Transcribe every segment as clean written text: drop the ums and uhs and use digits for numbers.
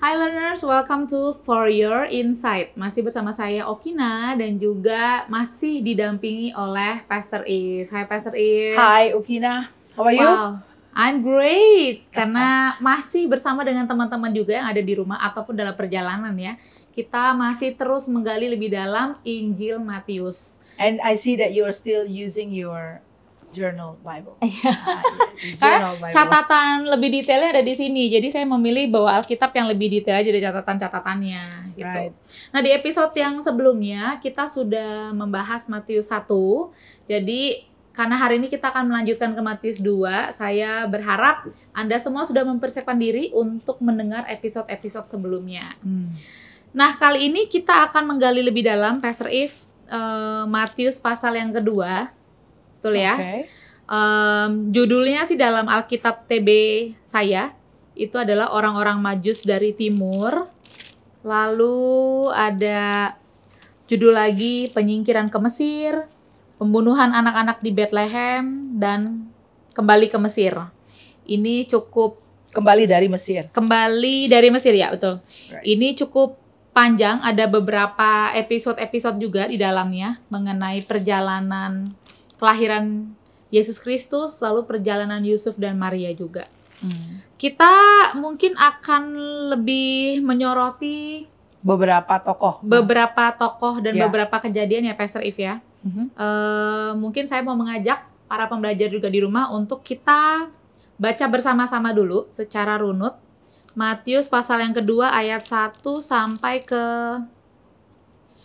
Hi learners, welcome to For Your Insight. Masih bersama saya Okina dan juga masih didampingi oleh Pastor Eve. Hi Pastor Eve. Hi Okina, how are you? Wow, I'm great. Karena masih bersama dengan teman-teman juga yang ada di rumah ataupun dalam perjalanan ya. Kita masih terus menggali lebih dalam Injil Matius. And I see that you are still using your journal Bible. Karena catatan lebih detailnya ada di sini. Jadi saya memilih bawa Alkitab yang lebih detail aja dari catatan-catatannya gitu. Right. Nah, di episode yang sebelumnya kita sudah membahas Matius 1. Jadi karena hari ini kita akan melanjutkan ke Matius 2, saya berharap Anda semua sudah mempersiapkan diri untuk mendengar episode-episode sebelumnya. Nah, kali ini kita akan menggali lebih dalam Pastor Eve, Matius pasal yang kedua. Betul ya? Okay. Judulnya sih dalam Alkitab TB saya itu adalah orang-orang Majus dari Timur. Lalu ada judul lagi penyingkiran ke Mesir, pembunuhan anak-anak di Bethlehem, dan kembali ke Mesir. Ini cukup Kembali dari Mesir. kembali dari Mesir ya, betul. Right. Ini cukup panjang, ada beberapa episode-episode juga di dalamnya mengenai perjalanan kelahiran Yesus Kristus, lalu perjalanan Yusuf dan Maria juga. Kita mungkin akan lebih menyoroti Beberapa tokoh. dan Ya. beberapa kejadian ya Pastor Eve ya. Mungkin saya mau mengajak para pembelajar juga di rumah untuk kita baca bersama-sama dulu secara runut Matius pasal yang kedua ayat 1 sampai ke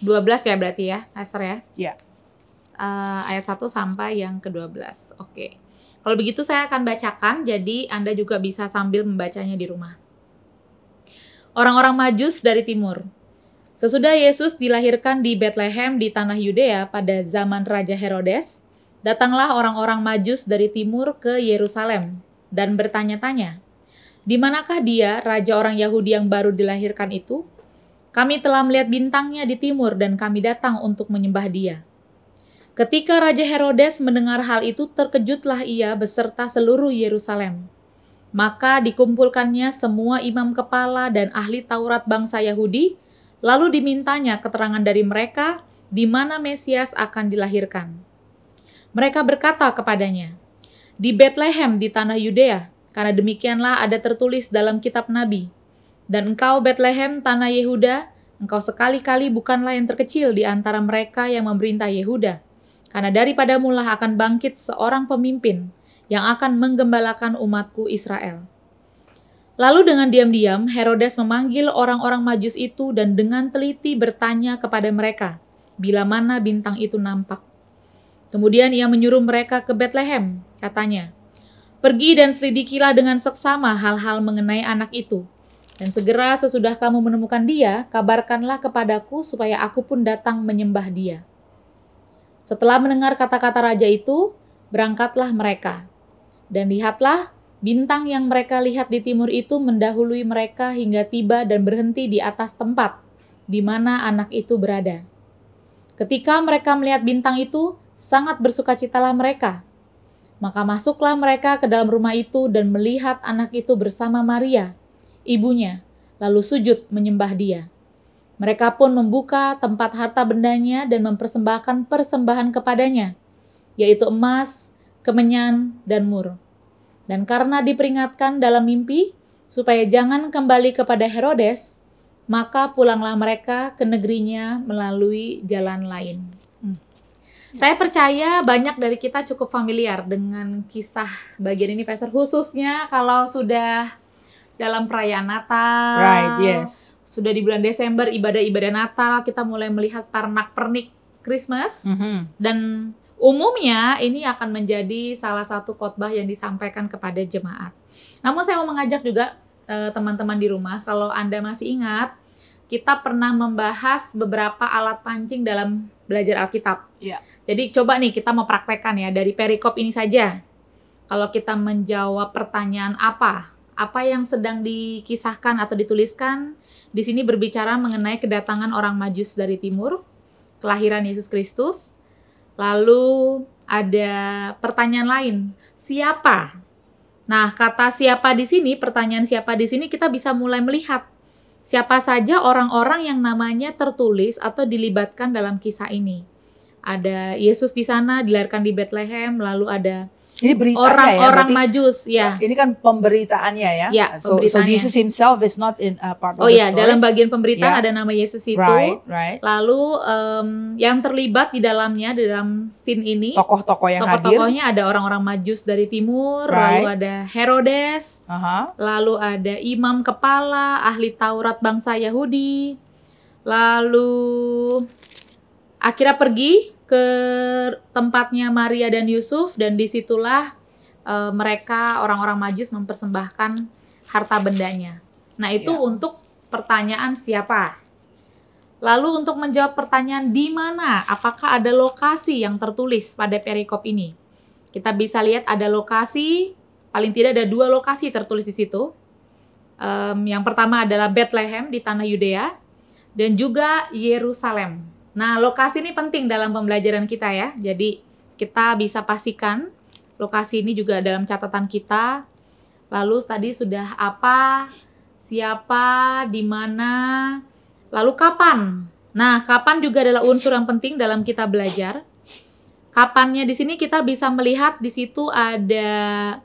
12 ya berarti ya Pastor ya. Ya. Ayat 1 sampai yang ke-12. Oke. Kalau begitu saya akan bacakan, jadi Anda juga bisa sambil membacanya di rumah. Orang-orang Majus dari timur. Sesudah Yesus dilahirkan di Bethlehem di tanah Yudea pada zaman Raja Herodes, datanglah orang-orang Majus dari timur ke Yerusalem dan bertanya-tanya, "Di manakah dia, raja orang Yahudi yang baru dilahirkan itu? Kami telah melihat bintangnya di timur dan kami datang untuk menyembah dia." Ketika Raja Herodes mendengar hal itu, terkejutlah ia beserta seluruh Yerusalem. Maka dikumpulkannya semua imam kepala dan ahli Taurat bangsa Yahudi, lalu dimintanya keterangan dari mereka di mana Mesias akan dilahirkan. Mereka berkata kepadanya, "Di Bethlehem di tanah Yudea, karena demikianlah ada tertulis dalam kitab Nabi. Dan engkau Bethlehem tanah Yehuda, engkau sekali-kali bukanlah yang terkecil di antara mereka yang memerintah Yehuda. Karena daripadamu lah akan bangkit seorang pemimpin yang akan menggembalakan umatku Israel." Lalu dengan diam-diam Herodes memanggil orang-orang Majus itu dan dengan teliti bertanya kepada mereka bila mana bintang itu nampak. Kemudian ia menyuruh mereka ke Bethlehem, katanya, "Pergi dan selidikilah dengan seksama hal-hal mengenai anak itu. Dan segera sesudah kamu menemukan dia, kabarkanlah kepadaku supaya aku pun datang menyembah dia." Setelah mendengar kata-kata raja itu, berangkatlah mereka. Dan lihatlah, bintang yang mereka lihat di timur itu mendahului mereka hingga tiba dan berhenti di atas tempat di mana anak itu berada. Ketika mereka melihat bintang itu, sangat bersukacitalah mereka. Maka masuklah mereka ke dalam rumah itu dan melihat anak itu bersama Maria, ibunya, lalu sujud menyembah dia. Mereka pun membuka tempat harta bendanya dan mempersembahkan persembahan kepadanya, yaitu emas, kemenyan, dan mur. Dan karena diperingatkan dalam mimpi, supaya jangan kembali kepada Herodes, maka pulanglah mereka ke negerinya melalui jalan lain. Saya percaya banyak dari kita cukup familiar dengan kisah bagian ini, Pastor. Khususnya kalau sudah dalam perayaan Natal. Right, yes. Sudah di bulan Desember, ibadah-ibadah Natal, kita mulai melihat pernak-pernik Christmas. Dan umumnya ini akan menjadi salah satu khotbah yang disampaikan kepada jemaat. Namun saya mau mengajak juga teman-teman di rumah, kalau Anda masih ingat, kita pernah membahas beberapa alat pancing dalam belajar Alkitab. Yeah. Jadi coba nih kita mau praktekkan ya, dari perikop ini saja. Kalau kita menjawab pertanyaan apa yang sedang dikisahkan atau dituliskan, di sini berbicara mengenai kedatangan orang Majus dari timur, kelahiran Yesus Kristus. Lalu ada pertanyaan lain, siapa. Nah, kata siapa di sini, pertanyaan siapa di sini kita bisa mulai melihat siapa saja orang-orang yang namanya tertulis atau dilibatkan dalam kisah ini. Ada Yesus di sana dilahirkan di Bethlehem, lalu ada Ini beritanya orang-orang ya, Majus, ya. Ini kan pemberitaannya ya. Ya, So pemberitaannya. Jesus himself is not in a part of Oh the ya, story. dalam bagian pemberitaan Ya. ada nama Yesus itu. Right. Lalu yang terlibat di dalamnya, di dalam scene ini, Tokoh-tokoh yang hadir. tokoh-tokohnya ada orang-orang Majus dari timur, lalu ada Herodes, lalu ada imam kepala, ahli Taurat bangsa Yahudi, lalu akhirnya pergi ke tempatnya Maria dan Yusuf, dan disitulah mereka orang-orang Majus mempersembahkan harta bendanya. Nah itu untuk pertanyaan siapa. Lalu untuk menjawab pertanyaan di mana, apakah ada lokasi yang tertulis pada perikop ini? Kita bisa lihat ada lokasi, paling tidak ada 2 lokasi tertulis di situ. Yang pertama adalah Bethlehem di tanah Yudea, dan juga Yerusalem. Nah, lokasi ini penting dalam pembelajaran kita ya. Jadi kita bisa pastikan lokasi ini juga dalam catatan kita. Lalu tadi sudah apa, siapa, di mana, lalu kapan. Nah, kapan juga adalah unsur yang penting dalam kita belajar. Kapannya di sini kita bisa melihat di situ ada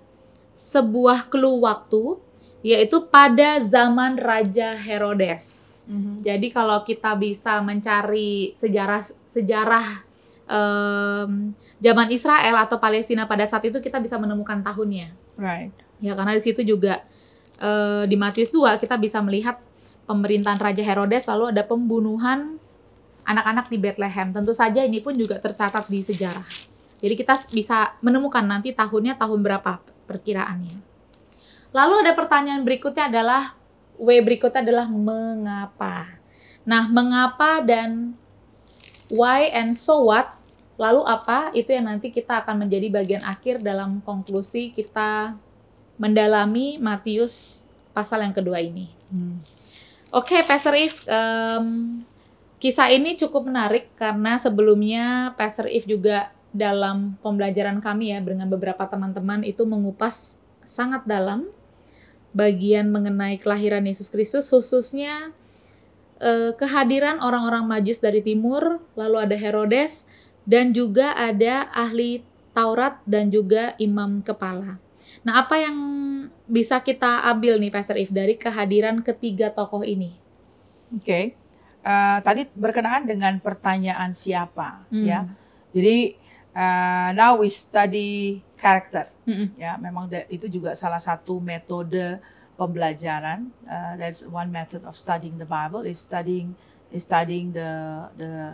sebuah clue waktu, yaitu pada zaman Raja Herodes. Jadi kalau kita bisa mencari sejarah zaman Israel atau Palestina pada saat itu, kita bisa menemukan tahunnya. Right. Ya, karena di situ juga di Matius 2 kita bisa melihat pemerintahan Raja Herodes, lalu ada pembunuhan anak-anak di Bethlehem. Tentu saja ini pun juga tercatat di sejarah. Jadi kita bisa menemukan nanti tahunnya tahun berapa perkiraannya. Lalu ada pertanyaan berikutnya adalah berikutnya adalah mengapa. Nah, mengapa dan why and so what, lalu apa, itu yang nanti kita akan menjadi bagian akhir dalam konklusi kita mendalami Matius pasal yang kedua ini. Oke, Pastor If, kisah ini cukup menarik karena sebelumnya Pastor If juga dalam pembelajaran kami ya dengan beberapa teman-teman itu mengupas sangat dalam bagian mengenai kelahiran Yesus Kristus, khususnya kehadiran orang-orang Majus dari timur, lalu ada Herodes, dan juga ada ahli Taurat dan juga imam kepala. Nah, apa yang bisa kita ambil nih Pastor If dari kehadiran ketiga tokoh ini? Oke. Tadi berkenaan dengan pertanyaan siapa, ya. Jadi now we study character. Ya, memang itu juga salah satu metode pembelajaran. That's one method of studying the Bible. Is studying the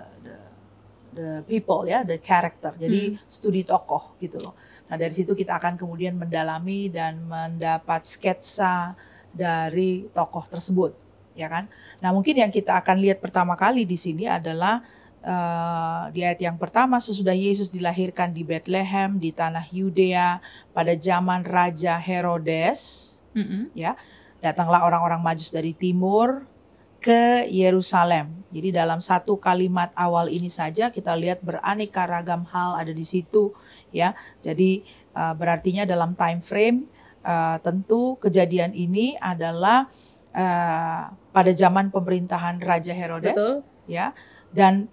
people, ya, the character. Jadi studi tokoh gitu loh. Nah, dari situ kita akan kemudian mendalami dan mendapat sketsa dari tokoh tersebut, ya kan? Nah, mungkin yang kita akan lihat pertama kali di sini adalah di ayat yang pertama, sesudah Yesus dilahirkan di Bethlehem di tanah Yudea pada zaman Raja Herodes, ya, datanglah orang-orang Majus dari timur ke Yerusalem. Jadi dalam satu kalimat awal ini saja kita lihat beraneka ragam hal ada di situ, ya. Jadi berartinya dalam time frame tentu kejadian ini adalah pada zaman pemerintahan Raja Herodes. Betul. Ya, dan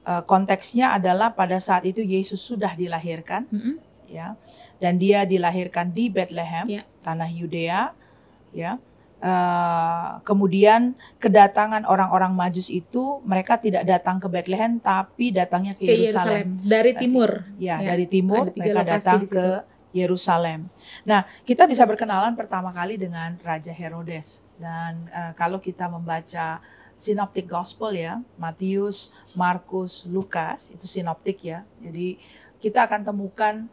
konteksnya adalah pada saat itu Yesus sudah dilahirkan, ya, dan dia dilahirkan di Bethlehem, tanah Yudea, ya. Kemudian kedatangan orang-orang Majus itu, mereka tidak datang ke Bethlehem tapi datangnya ke Yerusalem. Dari timur. Ya, dari timur mereka datang ke Yerusalem. Nah, kita bisa berkenalan pertama kali dengan Raja Herodes. Dan kalau kita membaca Synoptic Gospel, ya, Matius, Markus, Lukas, itu sinoptik, ya. Jadi kita akan temukan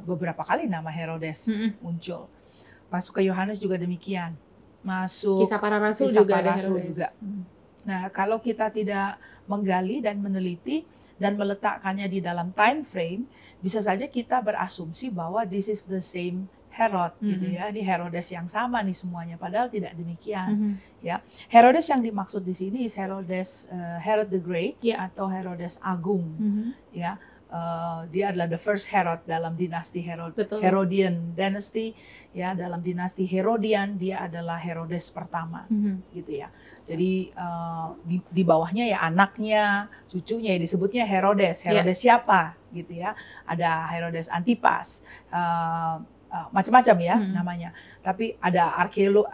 beberapa kali nama Herodes muncul. Masuk ke Yohanes juga demikian. Masuk Kisah Para Rasul Kisah juga Para ada Rasul Herodes. juga. Nah, kalau kita tidak menggali dan meneliti dan meletakkannya di dalam time frame, bisa saja kita berasumsi bahwa this is the same Herod, gitu ya. Ini Herodes yang sama nih semuanya, padahal tidak demikian. Ya, Herodes yang dimaksud di sini is Herodes Herod the Great, atau Herodes Agung. Ya, dia adalah the first Herod dalam dinasti Betul. Herodian dynasty, ya, dalam dinasti Herodian dia adalah Herodes pertama, gitu ya. Jadi di bawahnya ya anaknya, cucunya, ya disebutnya Herodes. Herodes siapa, gitu ya? Ada Herodes Antipas, macam-macam ya namanya. Tapi ada Archelaus,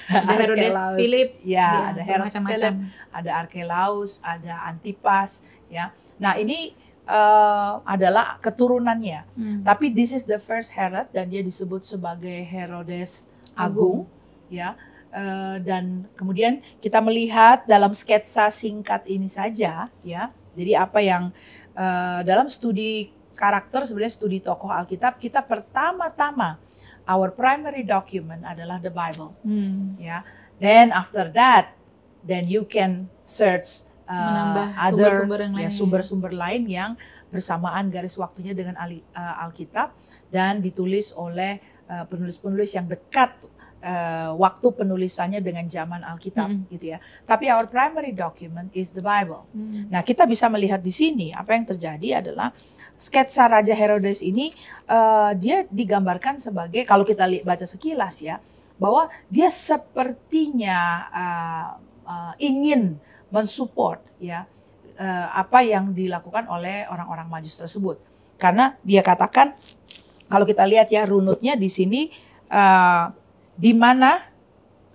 ada Herodes Philip, ya, ada Herodes macam-macam. Philip, ada Archelaus, ada Antipas, ya. Nah ini adalah keturunannya. Tapi this is the first Herod dan dia disebut sebagai Herodes Agung, ya. Dan kemudian kita melihat dalam sketsa singkat ini saja, ya. Jadi apa yang dalam studi karakter, sebenarnya studi tokoh Alkitab, kita pertama-tama our primary document adalah the Bible, ya. Then after that, then you can search other sumber-sumber lain yang bersamaan garis waktunya dengan Alkitab dan ditulis oleh penulis-penulis yang dekat waktu penulisannya dengan zaman Alkitab, gitu ya. Tapi our primary document is the Bible. Nah, kita bisa melihat di sini apa yang terjadi adalah sketsa Raja Herodes ini dia digambarkan sebagai, kalau kita baca sekilas ya, bahwa dia sepertinya ingin mensupport ya apa yang dilakukan oleh orang-orang Majus tersebut. Karena dia katakan, kalau kita lihat ya runutnya di sini, di mana,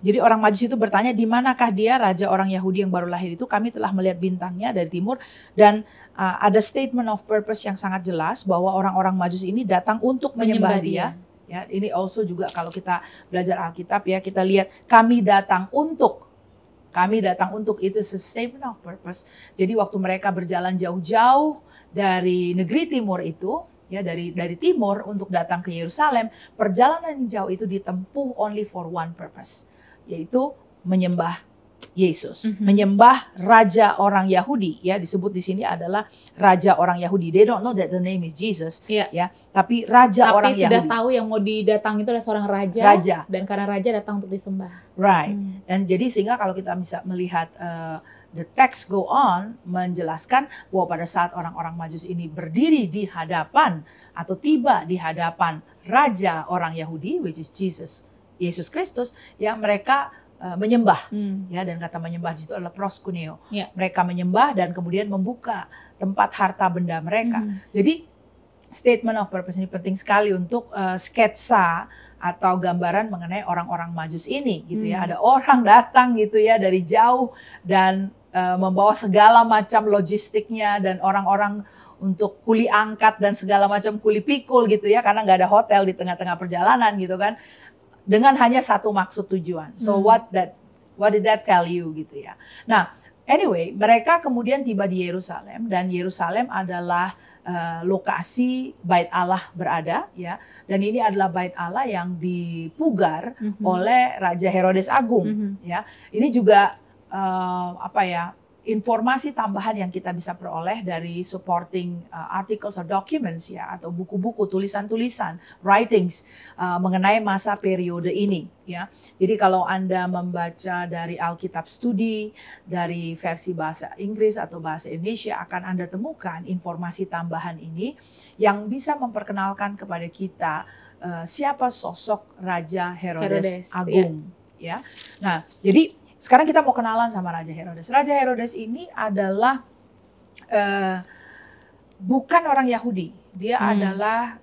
jadi orang Majus itu bertanya, di manakah dia raja orang Yahudi yang baru lahir itu? Kami telah melihat bintangnya dari timur. Dan ada statement of purpose yang sangat jelas bahwa orang-orang Majus ini datang untuk menyembah dia. Ya, ini also juga kalau kita belajar Alkitab ya, kita lihat kami datang untuk itu a statement of purpose. Jadi waktu mereka berjalan jauh-jauh dari negeri timur itu, ya dari timur untuk datang ke Yerusalem, perjalanan yang jauh itu ditempuh only for one purpose, yaitu menyembah Yesus, menyembah raja orang Yahudi, ya disebut di sini adalah raja orang Yahudi. They don't know that the name is Jesus, ya, tapi raja orang Yahudi. Tapi sudah tahu yang mau didatang itu adalah seorang raja, dan karena raja datang untuk disembah. Right, dan jadi sehingga kalau kita bisa melihat the text go on menjelaskan bahwa pada saat orang-orang Majus ini berdiri di hadapan atau tiba di hadapan raja orang Yahudi, which is Yesus Kristus, ya mereka menyembah, ya, dan kata menyembah di situ adalah proskuneo. Mereka menyembah dan kemudian membuka tempat harta benda mereka. Jadi statement of purpose ini penting sekali untuk sketsa atau gambaran mengenai orang-orang Majus ini, gitu ya. Ada orang datang gitu ya dari jauh dan membawa segala macam logistiknya dan orang-orang untuk kuli angkat dan segala macam kuli pikul gitu ya, karena nggak ada hotel di tengah-tengah perjalanan gitu kan. Dengan hanya satu maksud tujuan. So what did that tell you gitu ya. Nah, anyway, mereka kemudian tiba di Yerusalem dan Yerusalem adalah lokasi Bait Allah berada ya. Dan ini adalah Bait Allah yang dipugar oleh Raja Herodes Agung ya. Ini juga informasi tambahan yang kita bisa peroleh dari supporting articles or documents ya, atau buku-buku, tulisan-tulisan, writings mengenai masa periode ini ya. Jadi kalau Anda membaca dari Alkitab Studi, dari versi bahasa Inggris atau bahasa Indonesia, akan Anda temukan informasi tambahan ini yang bisa memperkenalkan kepada kita siapa sosok Raja Herodes Agung ya. Nah, jadi sekarang kita mau kenalan sama Raja Herodes. Raja Herodes ini adalah bukan orang Yahudi. Dia adalah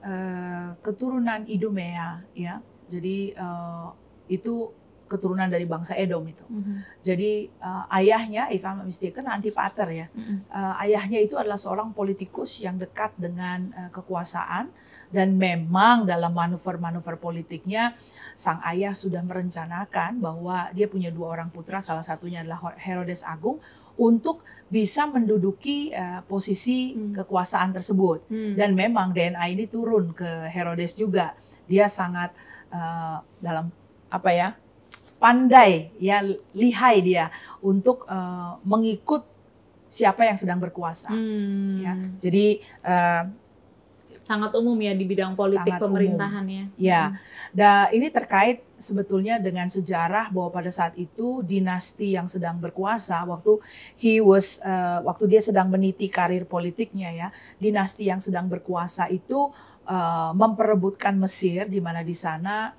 keturunan Idumea, ya. Jadi itu keturunan dari bangsa Edom itu. Jadi ayahnya, if I'm not mistaken, Antipater ya. Ayahnya itu adalah seorang politikus yang dekat dengan kekuasaan. Dan memang dalam manuver-manuver politiknya, sang ayah sudah merencanakan bahwa dia punya dua orang putra, salah satunya adalah Herodes Agung, untuk bisa menduduki posisi kekuasaan tersebut. Dan memang DNA ini turun ke Herodes juga. Dia sangat pandai, ya, lihai dia untuk mengikut siapa yang sedang berkuasa. Ya. Jadi Sangat umum ya di bidang politik Sangat pemerintahan ya. Ya, ini terkait sebetulnya dengan sejarah bahwa pada saat itu dinasti yang sedang berkuasa waktu dia sedang meniti karir politiknya ya, dinasti yang sedang berkuasa itu memperebutkan Mesir, di mana di sana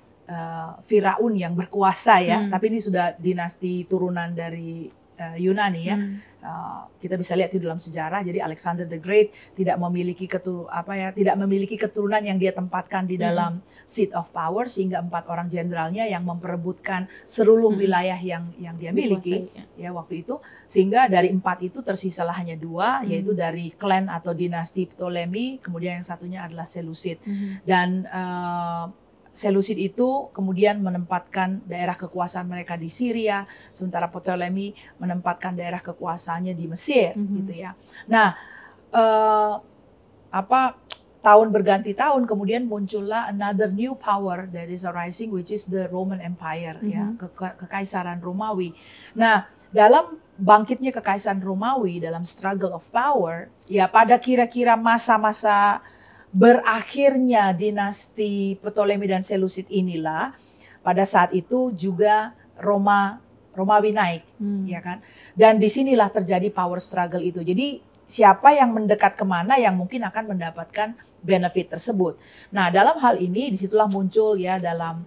Firaun yang berkuasa ya, tapi ini sudah dinasti turunan dari Yunani ya. Kita bisa lihat itu dalam sejarah. Jadi Alexander the Great tidak memiliki keturunan yang dia tempatkan di dalam seat of power, sehingga 4 orang jenderalnya yang memperebutkan seluruh wilayah yang dia miliki ya waktu itu, sehingga dari 4 itu tersisalah hanya 2, yaitu dari klan atau dinasti Ptolemy, kemudian yang satunya adalah Seleucid. Dan Seleucid itu kemudian menempatkan daerah kekuasaan mereka di Syria, sementara Ptolemy menempatkan daerah kekuasaannya di Mesir, gitu ya. Nah, tahun berganti tahun kemudian muncullah another new power that is arising, which is the Roman Empire, ya, kekaisaran Romawi. Nah, dalam bangkitnya kekaisaran Romawi, dalam struggle of power, ya pada kira-kira masa-masa berakhirnya dinasti Ptolemy dan Seleucid inilah, pada saat itu juga Romawi naik, ya kan? Dan disinilah terjadi power struggle itu. Jadi siapa yang mendekat kemana yang mungkin akan mendapatkan benefit tersebut. Nah, dalam hal ini disitulah muncul ya dalam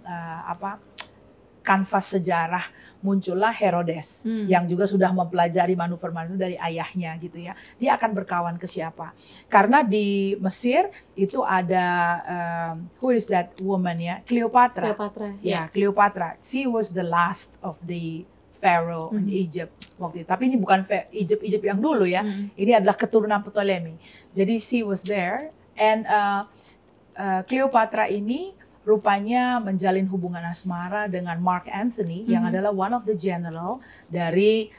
kanvas sejarah muncullah Herodes yang juga sudah mempelajari manuver-manuver dari ayahnya gitu ya. Dia akan berkawan ke siapa? Karena di Mesir itu ada who is that woman ya? Cleopatra. Ya, Cleopatra. She was the last of the Pharaoh in Egypt waktu itu. Tapi ini bukan Egypt yang dulu ya. Ini adalah keturunan Ptolemy. Jadi she was there, and Cleopatra ini rupanya menjalin hubungan asmara dengan Mark Antony yang adalah one of the general dari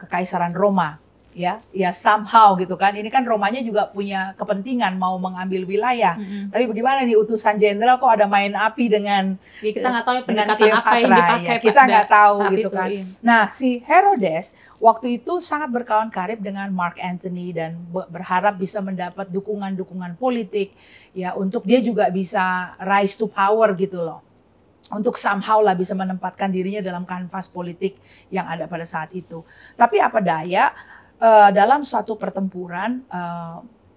kekaisaran Roma, ya somehow gitu kan. Ini kan Romanya juga punya kepentingan mau mengambil wilayah. Tapi bagaimana nih utusan jenderal kok ada main api dengan kita nggak tahu pendekatan apa yang dipakai, ya, kita nggak tahu gitu kan. Nah, si Herodes waktu itu sangat berkawan karib dengan Mark Antony dan berharap bisa mendapat dukungan-dukungan politik ya, untuk dia juga bisa rise to power gitu loh. Untuk somehow lah bisa menempatkan dirinya dalam kanvas politik yang ada pada saat itu. Tapi apa daya, dalam suatu pertempuran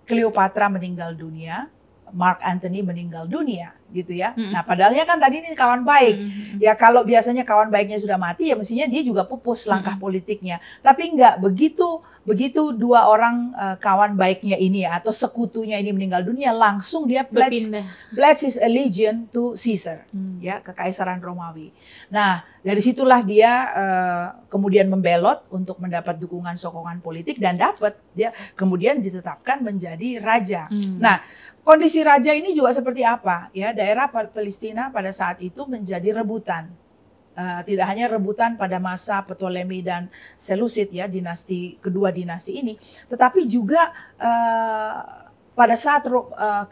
Cleopatra meninggal dunia, Mark Antony meninggal dunia gitu ya. Nah, padahalnya kan tadi ini kawan baik. Ya kalau biasanya kawan baiknya sudah mati ya mestinya dia juga pupus langkah politiknya. Tapi enggak, begitu 2 orang kawan baiknya ini ya, atau sekutunya ini meninggal dunia, langsung dia pledge his allegiance to Caesar, ya, kekaisaran Romawi. Nah, dari situlah dia kemudian membelot untuk mendapat dukungan sokongan politik dan dia kemudian ditetapkan menjadi raja. Nah, kondisi raja ini juga seperti apa? Ya, daerah Palestina pada saat itu menjadi rebutan. Tidak hanya rebutan pada masa Ptolemy dan Seleucid ya, kedua dinasti ini, tetapi juga pada saat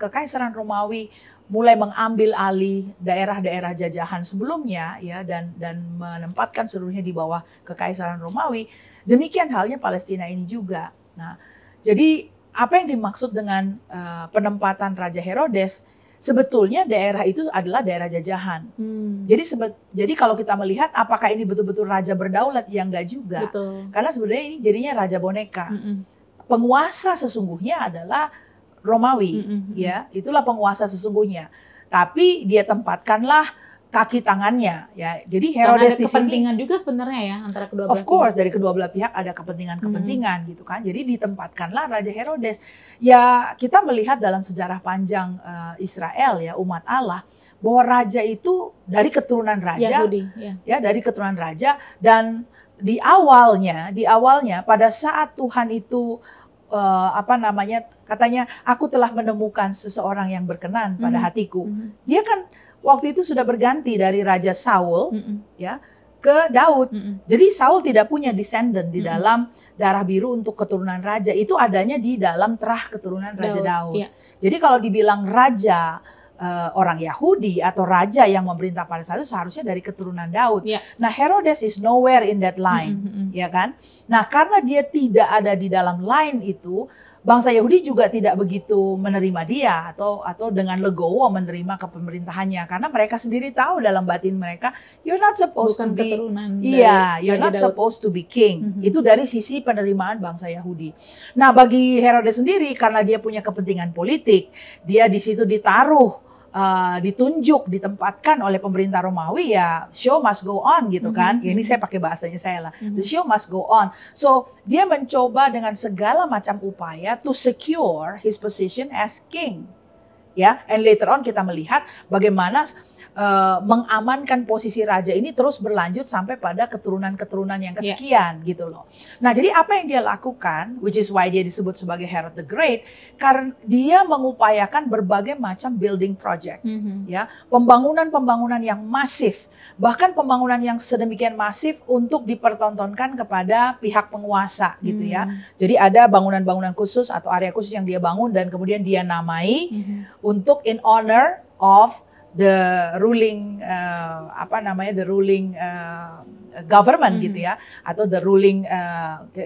kekaisaran Romawi mulai mengambil alih daerah-daerah jajahan sebelumnya ya, dan menempatkan seluruhnya di bawah kekaisaran Romawi. Demikian halnya Palestina ini juga. Nah, jadi apa yang dimaksud dengan penempatan Raja Herodes? Sebetulnya daerah itu adalah daerah jajahan. Jadi kalau kita melihat apakah ini betul-betul raja berdaulat, ya enggak juga. Betul. Karena sebenarnya ini jadinya raja boneka. Penguasa sesungguhnya adalah Romawi, ya, itulah penguasa sesungguhnya. Tapi dia tempatkanlah kaki tangannya, ya. Jadi Herodes di sini kepentingan juga sebenarnya ya antara kedua belah. Of course, dari kedua belah pihak ada kepentingan gitu kan. Jadi ditempatkanlah Raja Herodes. Ya, kita melihat dalam sejarah panjang Israel ya, umat Allah, bahwa raja itu dari keturunan raja, Yahudi, ya, dari keturunan raja. Dan di awalnya pada saat Tuhan itu katanya, aku telah menemukan seseorang yang berkenan pada hatiku. Dia kan waktu itu sudah berganti dari Raja Saul ya ke Daud. Jadi Saul tidak punya descendant di dalam darah biru untuk keturunan raja. Itu adanya di dalam terah keturunan Raja Daud. Jadi kalau dibilang raja orang Yahudi atau raja yang memerintah pada saat itu seharusnya dari keturunan Daud. Nah, Herodes is nowhere in that line, ya kan? Nah, karena dia tidak ada di dalam line itu, bangsa Yahudi juga tidak begitu menerima dia atau dengan legowo menerima kepemerintahannya, karena mereka sendiri tahu dalam batin mereka, you're not supposed Bukan to be, keturunan you're not Raja Daud. supposed to be king. Itu dari sisi penerimaan bangsa Yahudi. Nah, bagi Herodes sendiri, karena dia punya kepentingan politik, dia di situ ditaruh, ditunjuk, ditempatkan oleh pemerintah Romawi, ya show must go on gitu kan. Ya, ini saya pakai bahasanya saya lah. The show must go on. So dia mencoba dengan segala macam upaya to secure his position as king. Ya, and later on kita melihat bagaimana mengamankan posisi raja ini terus berlanjut sampai pada keturunan-keturunan yang kesekian gitu loh. Nah, jadi apa yang dia lakukan, which is why dia disebut sebagai Herod the Great, karena dia mengupayakan berbagai macam building project, ya, pembangunan-pembangunan yang masif, bahkan pembangunan yang sedemikian masif untuk dipertontonkan kepada pihak penguasa gitu ya. Jadi ada bangunan-bangunan khusus atau area khusus yang dia bangun dan kemudian dia namai untuk in honor of the ruling government gitu ya, atau the ruling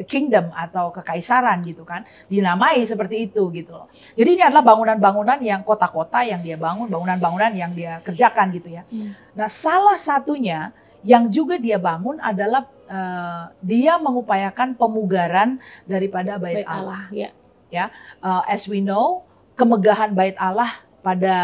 kingdom atau kekaisaran gitu kan, dinamai seperti itu gitu loh. Jadi ini adalah bangunan-bangunan yang kota-kota yang dia bangun, bangunan-bangunan yang dia kerjakan gitu ya. Nah, salah satunya yang juga dia bangun adalah dia mengupayakan pemugaran daripada Bait Allah. Ya, as we know, kemegahan Bait Allah pada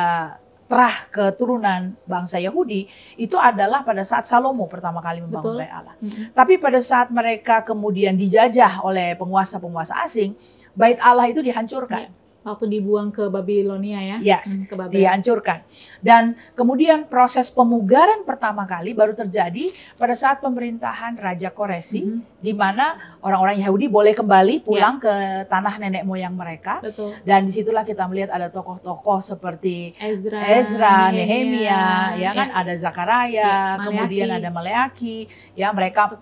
terah keturunan bangsa Yahudi itu adalah pada saat Salomo pertama kali membangun Bait Allah. Tapi pada saat mereka kemudian dijajah oleh penguasa-penguasa asing, Bait Allah itu dihancurkan. Waktu dibuang ke Babilonia ya. Yes, ke Babel. dihancurkan. Dan kemudian proses pemugaran pertama kali baru terjadi pada saat pemerintahan Raja Koresi, di mana orang-orang Yahudi boleh kembali pulang ke tanah nenek moyang mereka. Betul. Dan disitulah kita melihat ada tokoh-tokoh seperti Ezra, Nehemia, ya kan, ada Zakaria, kemudian ada Maleaki, ya, mereka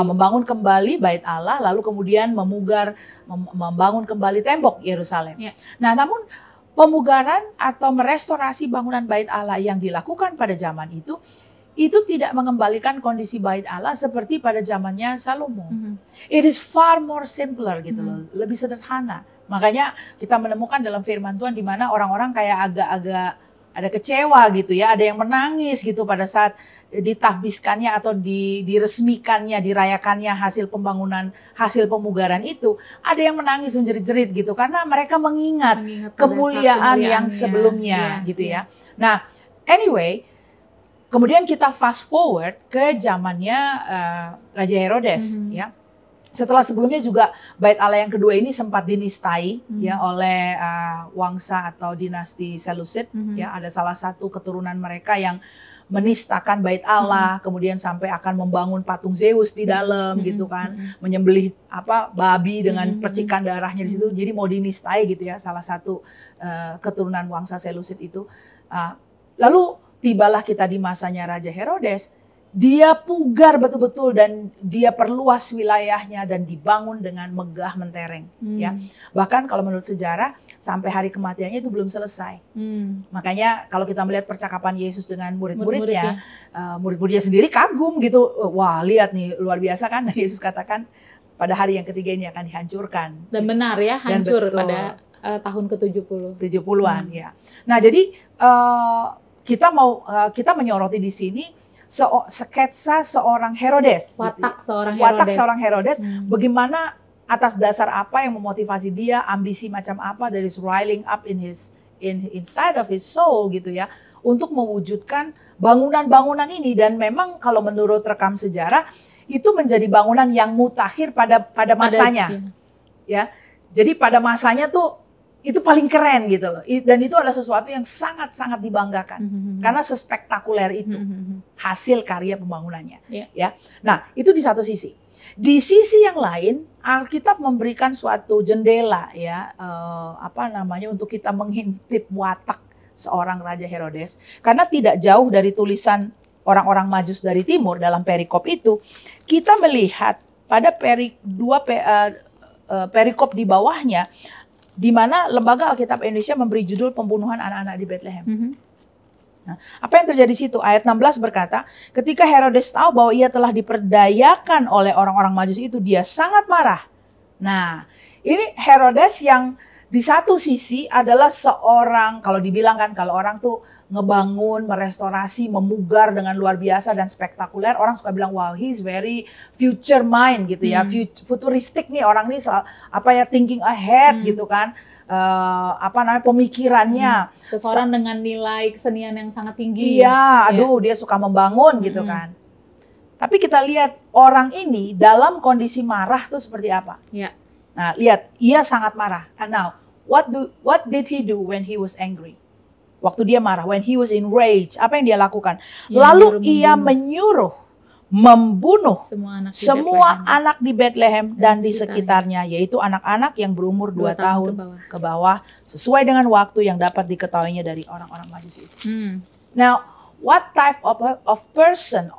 membangun kembali Bait Allah, lalu kemudian membangun kembali tembok Yerusalem. Nah, namun pemugaran atau merestorasi bangunan Bait Allah yang dilakukan pada zaman itu tidak mengembalikan kondisi Bait Allah seperti pada zamannya Salomo. It is far more simpler gitu loh, lebih sederhana. Makanya kita menemukan dalam firman Tuhan di mana orang-orang kayak agak-agak ada kecewa gitu ya, ada yang menangis gitu pada saat ditahbiskannya atau diresmikannya, dirayakannya hasil pembangunan, hasil pemugaran itu. Ada yang menangis menjerit-jerit gitu karena mereka mengingat kemuliaan yang sebelumnya gitu ya. Nah, anyway, kemudian kita fast forward ke zamannya Raja Herodes ya. Setelah sebelumnya juga Bait Allah yang kedua ini sempat dinistai ya oleh wangsa atau dinasti Seleucid ya, ada salah satu keturunan mereka yang menistakan Bait Allah, kemudian sampai akan membangun patung Zeus di dalam gitu kan, menyembelih babi dengan percikan darahnya di situ. Jadi mau dinistai gitu ya, salah satu keturunan wangsa Seleucid itu. Lalu tibalah kita di masanya Raja Herodes. Dia pugar betul-betul dan dia perluas wilayahnya dan dibangun dengan megah mentereng ya. Bahkan kalau menurut sejarah sampai hari kematiannya itu belum selesai. Makanya kalau kita melihat percakapan Yesus dengan murid-muridnya, murid-muridnya sendiri kagum gitu. Wah, lihat nih, luar biasa kan. Yesus katakan pada hari yang ketiga ini akan dihancurkan. Dan benar ya, hancur pada tahun ke-70. 70-an ya. Nah, jadi kita menyoroti di sini sketsa seorang Herodes, watak seorang Herodes, bagaimana atas dasar apa yang memotivasi dia, ambisi macam apa dari riling up inside of his soul gitu ya, untuk mewujudkan bangunan-bangunan ini. Dan memang kalau menurut rekam sejarah itu menjadi bangunan yang mutakhir pada masanya, ya. Jadi pada masanya tuh itu paling keren gitu loh. Dan itu adalah sesuatu yang sangat-sangat dibanggakan. Karena sespektakuler itu hasil karya pembangunannya. Ya. Nah, itu di satu sisi. Di sisi yang lain, Alkitab memberikan suatu jendela ya, untuk kita mengintip watak seorang Raja Herodes. Karena tidak jauh dari tulisan orang-orang Majus dari timur dalam perikop itu, kita melihat pada perikop di bawahnya, di mana Lembaga Alkitab Indonesia memberi judul Pembunuhan Anak-anak di Bethlehem. Nah, apa yang terjadi di situ? Ayat 16 berkata, ketika Herodes tahu bahwa ia telah diperdayakan oleh orang-orang Majus itu, dia sangat marah. Nah, Ini Herodes yang di satu sisi adalah seorang, kalau dibilang kan, kalau orang tuh ngebangun, merestorasi, memugar dengan luar biasa dan spektakuler, orang suka bilang, wow, he's very future mind gitu ya, futuristik nih orang nih, thinking ahead gitu kan. Pemikirannya. Seseorang dengan nilai kesenian yang sangat tinggi. Iya, dia suka membangun gitu kan. Tapi kita lihat orang ini dalam kondisi marah tuh seperti apa. Ya. Nah, lihat, ia sangat marah. And now, what did he do when he was angry? Waktu dia marah, when he was in rage, apa yang dia lakukan? Lalu ia menyuruh membunuh semua anak di Bethlehem dan di sekitarnya, yaitu anak-anak yang berumur 2 tahun ke bawah, sesuai dengan waktu yang dapat diketahuinya dari orang-orang Majusi itu. Now, what type of person,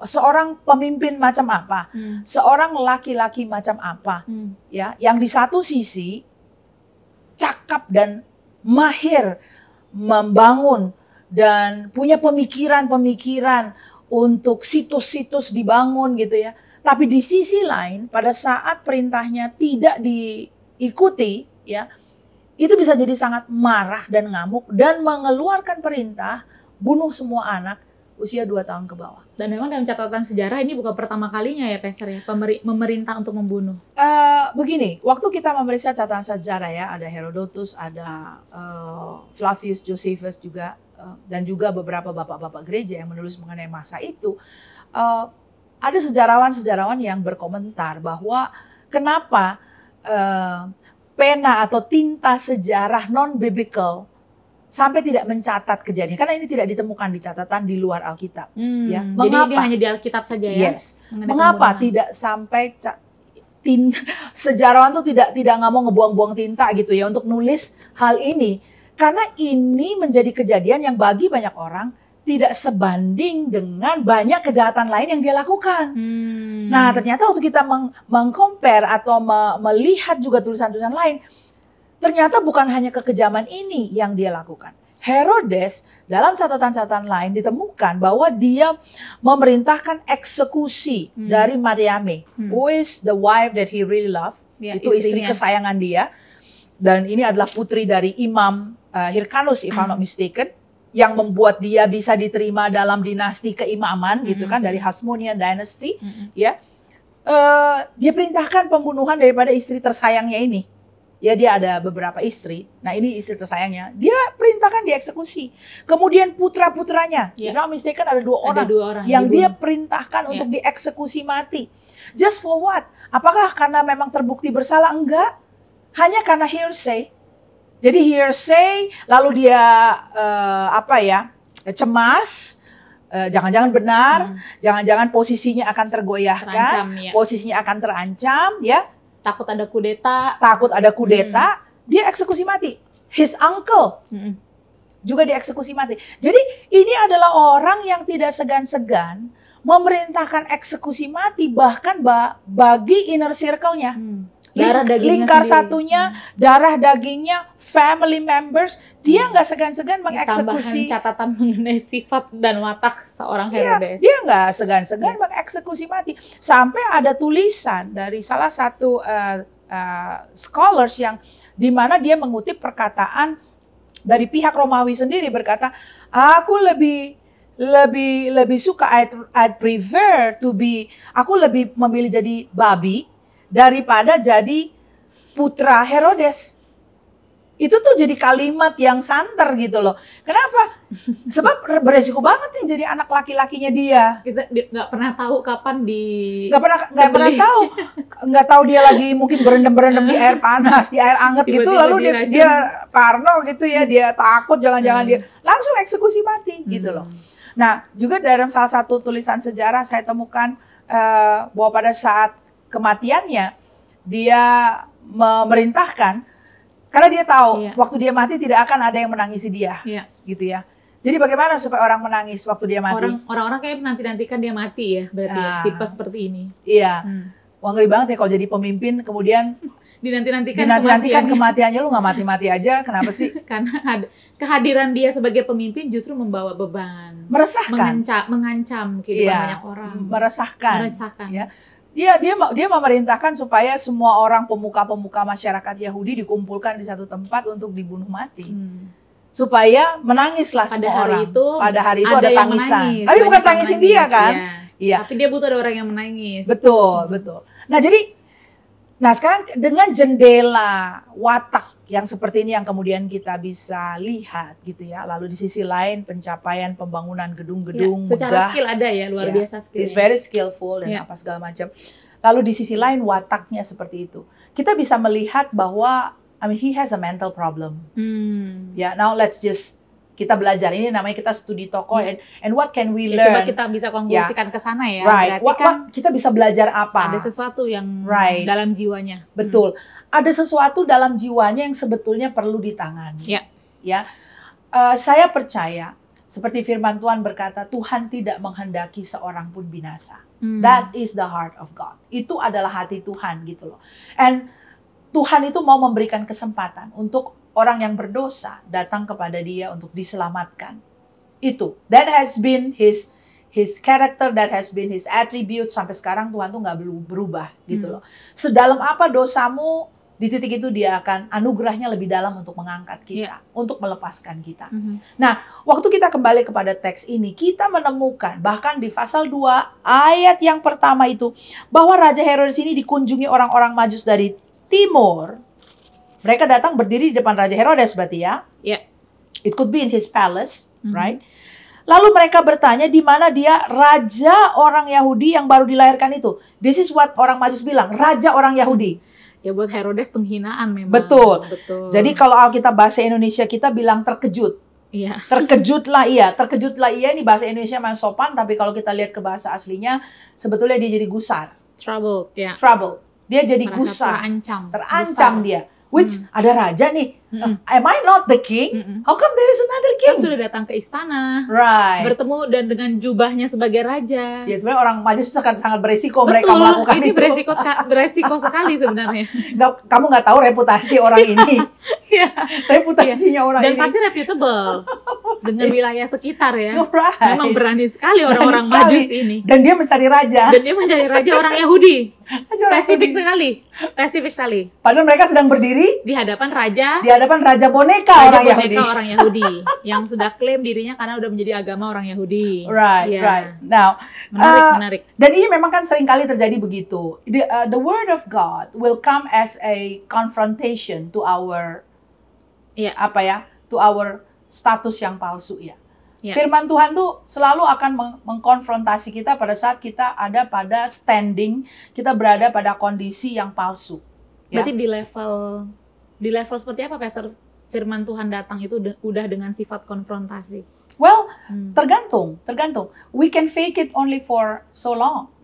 seorang pemimpin macam apa, seorang laki-laki macam apa, ya, yang di satu sisi cakap dan mahir membangun dan punya pemikiran-pemikiran untuk situs-situs dibangun gitu ya. Tapi di sisi lain, pada saat perintahnya tidak diikuti, ya, itu bisa jadi sangat marah dan ngamuk dan mengeluarkan perintah bunuh semua anak usia 2 tahun ke bawah. Dan memang dalam catatan sejarah ini bukan pertama kalinya ya, Pastor ya, memerintah untuk membunuh. Begini, waktu kita memeriksa catatan sejarah ya, ada Herodotus, ada Flavius Josephus juga, dan juga beberapa bapak-bapak gereja yang menulis mengenai masa itu, ada sejarawan-sejarawan yang berkomentar bahwa kenapa pena atau tinta sejarah non-biblical sampai tidak mencatat kejadian, karena ini tidak ditemukan di catatan di luar Alkitab. Ya. Mengapa? Jadi ini hanya di Alkitab saja ya? Yes. Mengapa tidak sampai sejarawan tuh tidak nggak mau ngebuang-buang tinta gitu ya untuk nulis hal ini? Karena ini menjadi kejadian yang bagi banyak orang tidak sebanding dengan banyak kejahatan lain yang dia lakukan. Nah, ternyata waktu kita meng-compare atau melihat juga tulisan-tulisan lain, ternyata bukan hanya kekejaman ini yang dia lakukan. Herodes dalam catatan-catatan lain ditemukan bahwa dia memerintahkan eksekusi dari Mariame, who is the wife that he really loved. Ya, itu istri kesayangan dia. Dan ini adalah putri dari Imam Hyrcanus, if I'm not mistaken, yang membuat dia bisa diterima dalam dinasti keimaman gitu kan, dari Hasmonean Dynasty. Ya, dia perintahkan pembunuhan daripada istri tersayangnya ini. Ya, dia ada beberapa istri. Nah, ini istri tersayangnya. Dia perintahkan dieksekusi. Kemudian putra-putranya, if I'm not mistaken, ada dua orang yang dia perintahkan untuk dieksekusi mati. Just for what? Apakah karena memang terbukti bersalah? Enggak. Hanya karena hearsay. Jadi hearsay, lalu dia cemas, jangan-jangan benar, jangan-jangan posisinya akan tergoyahkan, posisinya akan terancam, ya. Takut ada kudeta. Dia eksekusi mati. His uncle juga dieksekusi mati. Jadi ini adalah orang yang tidak segan-segan memerintahkan eksekusi mati, bahkan bagi inner circle-nya. Lingkar satunya, darah dagingnya, family members, dia nggak segan-segan mengeksekusi. Tambahan catatan mengenai sifat dan watak seorang Herodes. Dia nggak segan-segan mengeksekusi mati. Sampai ada tulisan dari salah satu scholars yang dimana dia mengutip perkataan dari pihak Romawi sendiri, berkata, aku lebih suka, I'd prefer to be, aku lebih memilih jadi babi daripada jadi putra Herodes. Itu tuh jadi kalimat yang santer gitu loh. Kenapa? Sebab beresiko banget nih jadi anak laki-lakinya dia. Kita nggak pernah tahu kapan nggak tahu dia lagi mungkin berendam di air panas, di air anget gitu, lalu dia parno gitu ya, dia takut jangan-jangan dia langsung eksekusi mati gitu loh. Nah, juga dalam salah satu tulisan sejarah saya temukan bahwa pada saat kematiannya dia memerintahkan, karena dia tahu waktu dia mati tidak akan ada yang menangisi dia, gitu ya. Jadi bagaimana supaya orang menangis waktu dia mati? Orang-orang kayak nantikan dia mati ya, berarti tipe seperti ini. Iya, wah ngeri banget ya kalau jadi pemimpin kemudian dinantikan kematiannya, lu nggak mati-mati aja, kenapa sih? Karena kehadiran dia sebagai pemimpin justru membawa beban, meresahkan, mengancam kehidupan banyak orang, meresahkan. Ya. Dia memerintahkan supaya semua orang pemuka-pemuka masyarakat Yahudi dikumpulkan di satu tempat untuk dibunuh mati. Supaya menangislah Pada semua hari orang. itu Pada hari itu ada ada yang tangisan. menangis, Tapi bukan banyak yang tangisin dia menangis, kan? iya. Iya. Tapi dia butuh ada orang yang menangis. Betul. Nah sekarang dengan jendela watak yang seperti ini yang kemudian kita bisa lihat gitu ya. Lalu di sisi lain pencapaian pembangunan gedung-gedung Secara megah. skill ada ya, luar Ya, biasa skill. He's very skillful dan apa segala macam. Lalu di sisi lain wataknya seperti itu. Kita bisa melihat bahwa he has a mental problem. Ya, now let's just kita belajar, ini namanya kita studi tokoh and what can we learn. Coba kita bisa konklusikan ke sana ya. Right. Berarti kan kita bisa belajar apa? ada sesuatu yang dalam jiwanya. Betul. Ada sesuatu dalam jiwanya yang sebetulnya perlu ditangani. Ya. Saya percaya seperti firman Tuhan berkata, Tuhan tidak menghendaki seorang pun binasa. That is the heart of God. Itu adalah hati Tuhan gitu loh. And Tuhan itu mau memberikan kesempatan untuk orang yang berdosa datang kepada dia untuk diselamatkan. That has been his character, that has been his attribute. Sampai sekarang Tuhan tuh nggak berubah gitu loh. Sedalam apa dosamu, di titik itu dia akan anugerahnya lebih dalam untuk mengangkat kita, untuk melepaskan kita. Nah, waktu kita kembali kepada teks ini, kita menemukan bahkan di pasal 2 ayat yang pertama itu, bahwa Raja Herodes ini dikunjungi orang-orang Majus dari timur. Mereka datang berdiri di depan Raja Herodes berarti ya. It could be in his palace, right? Lalu mereka bertanya di mana dia raja orang Yahudi yang baru dilahirkan itu. This is what orang Majus bilang, raja orang Yahudi. Ya buat Herodes penghinaan memang. Betul. Jadi kalau kita bahasa Indonesia kita bilang terkejut. Terkejutlah ia ini bahasa Indonesia masih sopan, tapi kalau kita lihat ke bahasa aslinya sebetulnya dia jadi gusar. Troubled. Dia jadi gusar. Terancam dia. Which ada raja nih. Am I not the king? How come there is another king? Dia sudah datang ke istana. Right. Bertemu dan dengan jubahnya sebagai raja. Ya sebenarnya orang Majus sangat beresiko mereka melakukan ini itu. beresiko sekali sebenarnya. Kamu nggak tahu reputasi orang ini. Reputasinya orang ini. Dan pasti reputable. Dengan wilayah sekitar ya. Right. Memang berani sekali orang-orang Majus ini. Dan dia mencari raja. Orang Yahudi. Spesifik sekali. Padahal mereka sedang berdiri di hadapan raja. Di hadapan raja boneka orang Yahudi yang sudah klaim dirinya karena udah menjadi agama orang Yahudi. Right. Now, menarik. Dan ini memang kan sering kali terjadi begitu. The word of God will come as a confrontation to our to our status yang palsu ya. Firman Tuhan tuh selalu akan mengkonfrontasi kita pada saat kita ada pada standing, kita berada pada kondisi yang palsu. Berarti di level seperti apa, Pastor? Firman Tuhan datang itu udah dengan sifat konfrontasi. Well, tergantung. We can fake it only for so long.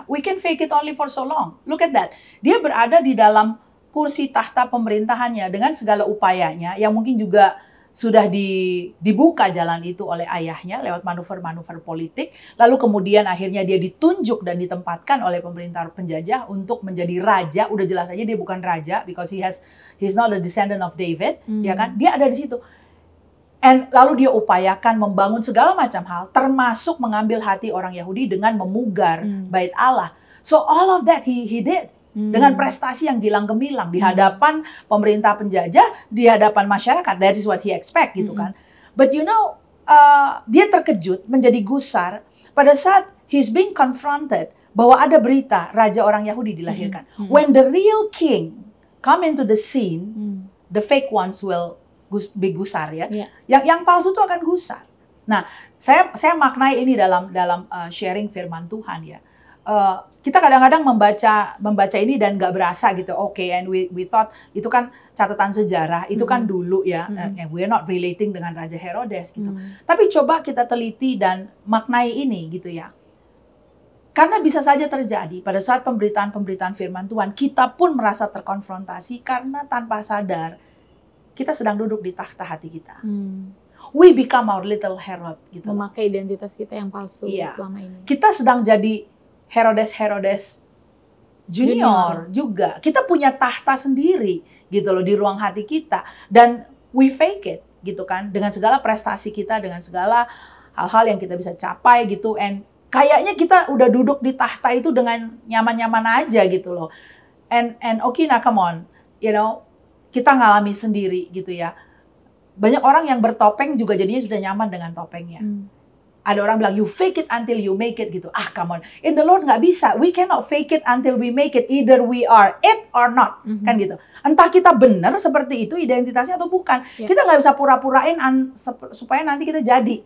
We can fake it only for so long. Look at that. Dia berada di dalam kursi tahta pemerintahannya dengan segala upayanya yang mungkin juga sudah dibuka jalan itu oleh ayahnya lewat manuver-manuver politik. Lalu kemudian akhirnya dia ditunjuk dan ditempatkan oleh pemerintah penjajah untuk menjadi raja. Udah jelas aja dia bukan raja because he's not a descendant of David, ya kan? Dia ada di situ. And lalu dia upayakan membangun segala macam hal, termasuk mengambil hati orang Yahudi dengan memugar bait Allah. So all of that he did. Dengan prestasi yang gilang gemilang di hadapan pemerintah penjajah, di hadapan masyarakat. That is what he expect gitu kan. But you know, dia terkejut menjadi gusar pada saat he's being confronted bahwa ada berita raja orang Yahudi dilahirkan. When the real king come into the scene, the fake ones will be gusar ya. Yang palsu itu akan gusar. Nah, saya maknai ini dalam sharing firman Tuhan ya. Kita kadang-kadang membaca ini dan nggak berasa gitu. And we thought itu kan catatan sejarah, itu kan dulu ya. And we're not relating dengan Raja Herodes gitu. Tapi coba kita teliti dan maknai ini gitu ya. Karena bisa saja terjadi pada saat pemberitaan firman Tuhan, kita pun merasa terkonfrontasi karena tanpa sadar kita sedang duduk di takhta hati kita. We become our little Herod gitu. Memakai identitas kita yang palsu selama ini. Kita sedang jadi Herodes Junior juga. Kita punya tahta sendiri gitu loh di ruang hati kita. Dan we fake it gitu kan. Dengan segala prestasi kita, dengan segala hal-hal yang kita bisa capai gitu. And kayaknya kita udah duduk di tahta itu dengan nyaman-nyaman aja gitu loh. And okay, nah come on, you know, kita ngalami sendiri gitu ya. Banyak orang yang bertopeng juga jadinya sudah nyaman dengan topengnya. Ada orang bilang, you fake it until you make it gitu. Ah, come on. In the Lord nggak bisa. We cannot fake it until we make it. Either we are it or not. Kan gitu. Entah kita benar seperti itu identitasnya atau bukan. Kita nggak bisa pura-purain supaya nanti kita jadi.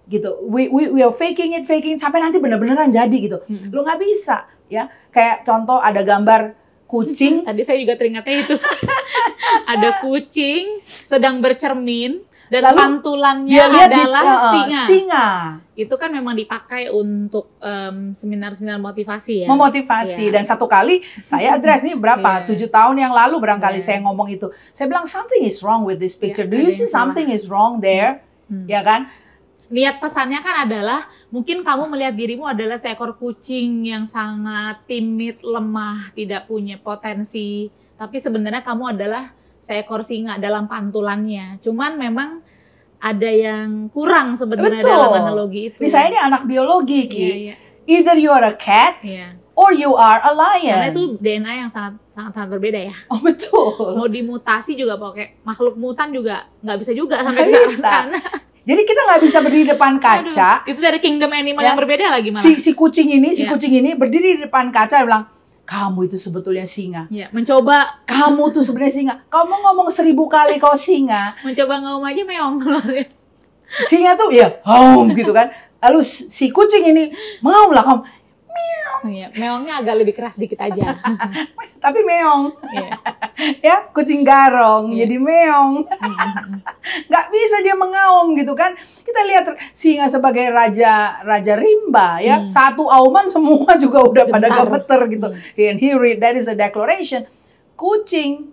Gitu. We are faking it sampai nanti benar-beneran jadi gitu. Lo nggak bisa. Ya, kayak contoh ada gambar kucing. Tadi saya juga teringatnya itu. Ada kucing sedang bercermin. Dan lalu pantulannya adalah singa. Itu kan memang dipakai untuk seminar-seminar motivasi ya. Memotivasi. Dan satu kali saya address nih berapa? 7 tahun yang lalu barangkali saya ngomong itu. Saya bilang something is wrong with this picture. Do you see something is wrong there? Ya kan? Niat pesannya kan adalah mungkin kamu melihat dirimu adalah seekor kucing yang sangat timid, lemah, tidak punya potensi. Tapi sebenarnya kamu adalah seekor singa dalam pantulannya. Cuman memang ada yang kurang sebenarnya dalam analogi itu. Misalnya ini anak biologi, Ki. Either you are a cat or you are a lion. Karena itu DNA yang sangat berbeda ya. Oh betul. Mau dimutasi juga pakai makhluk mutan juga nggak bisa juga sampai ke sana. Jadi kita nggak bisa berdiri di depan kaca. Aduh, itu dari kingdom animal yang berbeda lagi malah. Si kucing ini berdiri di depan kaca dan bilang, kamu itu sebetulnya singa. Ya, mencoba. Kamu tuh sebenarnya singa. Kamu ngomong 1000 kali kau singa. Mencoba ngaum aja meong. Singa tuh ya, gitu kan. Lalu si kucing ini mengaum lah, kamu. Ya, meongnya agak lebih keras dikit aja. Tapi meong. Ya, kucing garong jadi meong. Nggak bisa dia mengaum gitu kan. Kita lihat singa sebagai raja rimba ya. Satu auman semua juga udah pada gemeter gitu. And he read, that is a declaration. Kucing.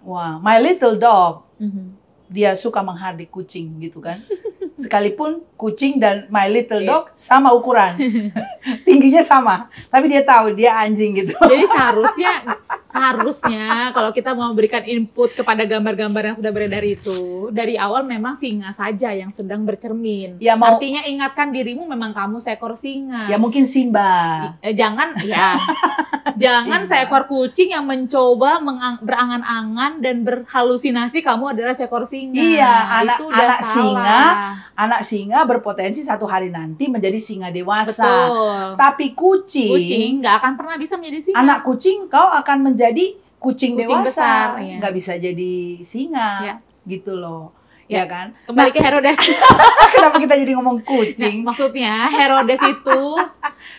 Wah, my little dog. Dia suka menghardik kucing gitu kan. Sekalipun kucing dan my little dog sama ukuran. Tingginya sama. Tapi dia tahu dia anjing gitu. Jadi seharusnya kalau kita mau memberikan input kepada gambar-gambar yang sudah beredar itu, dari awal memang singa saja yang sedang bercermin. Ya, artinya ingatkan dirimu memang kamu seekor singa. Ya mungkin Simba. Jangan seekor kucing yang mencoba berangan-angan dan berhalusinasi kamu adalah seekor singa. Iya, anak singa berpotensi satu hari nanti menjadi singa dewasa. Betul. Tapi kucing nggak akan pernah bisa menjadi singa. Anak kucing kau akan menjadi kucing dewasa, besar, nggak bisa jadi singa, gitu loh. Ya kan? Kembali ke Herodes. Kenapa kita jadi ngomong kucing? Nah, maksudnya Herodes itu